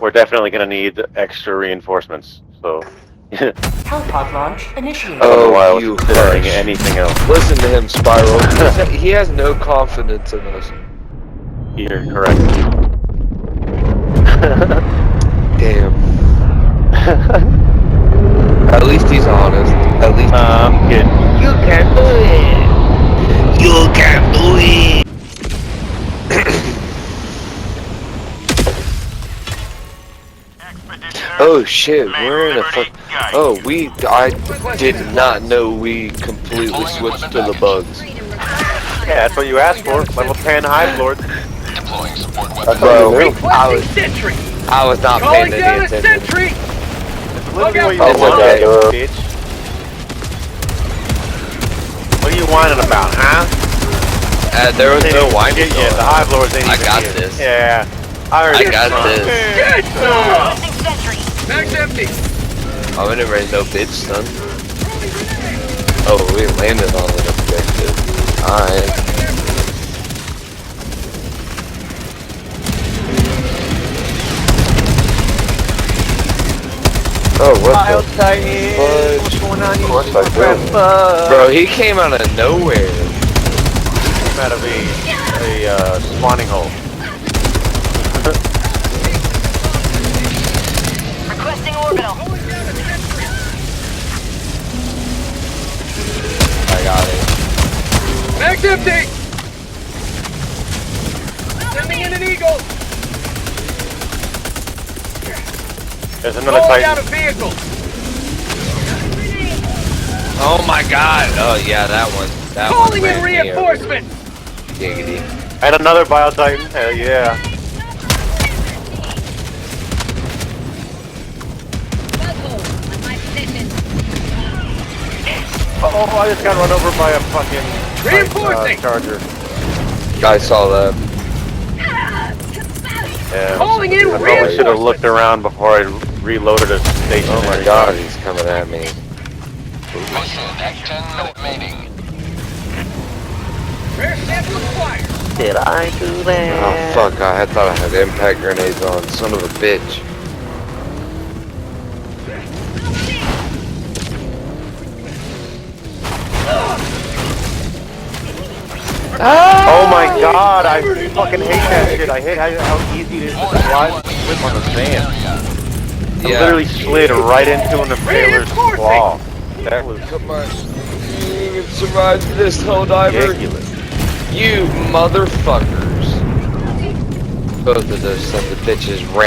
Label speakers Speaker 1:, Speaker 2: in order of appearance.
Speaker 1: we're definitely gonna need extra reinforcements. So.
Speaker 2: Hellpod launch initiated.
Speaker 1: I don't know why I
Speaker 3: Oh,
Speaker 1: was
Speaker 3: you
Speaker 1: considering
Speaker 3: hush.
Speaker 1: anything else.
Speaker 3: Listen to him, Spiral. He has no confidence in us.
Speaker 1: You're correct.
Speaker 3: Damn. At least he's honest. At least
Speaker 1: I'm kidding.
Speaker 3: you can do it. You can do it. Oh shit, we're in a fuck. Oh, I did not know we completely switched to the bugs.
Speaker 1: Yeah, that's what you asked for. Level 10 Hive Lord.
Speaker 4: Deploying support
Speaker 1: That's
Speaker 3: Bro,
Speaker 1: what you knew.
Speaker 3: I was not paying any attention.
Speaker 1: It's literally what you
Speaker 3: It's
Speaker 1: wanted,
Speaker 3: okay.
Speaker 1: bitch. What are you whining about, huh?
Speaker 3: There was no whining
Speaker 1: Yeah,
Speaker 3: going
Speaker 1: the
Speaker 3: on.
Speaker 1: Hive Lords ain't
Speaker 3: I
Speaker 1: even
Speaker 3: got
Speaker 1: here.
Speaker 3: this.
Speaker 1: Yeah.
Speaker 3: I got this.
Speaker 5: Mag's empty.
Speaker 3: I'm gonna raise no bitch, son. Oh, we landed on an objective. Alright. Oh, what the fudge?
Speaker 1: What's going on?
Speaker 3: Of course I do. Bro, he came out of nowhere.
Speaker 1: Came out of a spawning hole.
Speaker 2: Requesting orbital.
Speaker 3: I got it.
Speaker 5: Mag's empty. Sending in an eagle.
Speaker 1: There's another
Speaker 5: Calling out
Speaker 1: Titan.
Speaker 5: a vehicle.
Speaker 3: Oh my god. Oh yeah, that one. That one
Speaker 5: Calling in
Speaker 3: ran me over.
Speaker 5: reinforcements.
Speaker 3: Giggity.
Speaker 1: And another Bio Titan. Hell yeah. Oh, I just got run over by a fucking
Speaker 5: Reinforcing.
Speaker 1: charger.
Speaker 3: I saw that.
Speaker 1: Yeah.
Speaker 5: Calling in
Speaker 1: I probably should have
Speaker 5: reinforcements.
Speaker 1: looked around before I reloaded a station.
Speaker 3: Oh my god, he's coming at me.
Speaker 4: Mission at 10-minute mating.
Speaker 5: Rare sample acquired.
Speaker 1: Did I do that?
Speaker 3: Oh fuck, I thought I had impact grenades on. Son of a bitch.
Speaker 1: Oh my god, I fucking hate that shit. I hate how easy it is to slide slip on the sand. I
Speaker 3: Yeah.
Speaker 1: literally slid right into an impaler's claw. That was
Speaker 3: Come on. You can survive this, Helldiver.
Speaker 1: ridiculous.
Speaker 3: You motherfuckers. Both of those sons of bitches ran.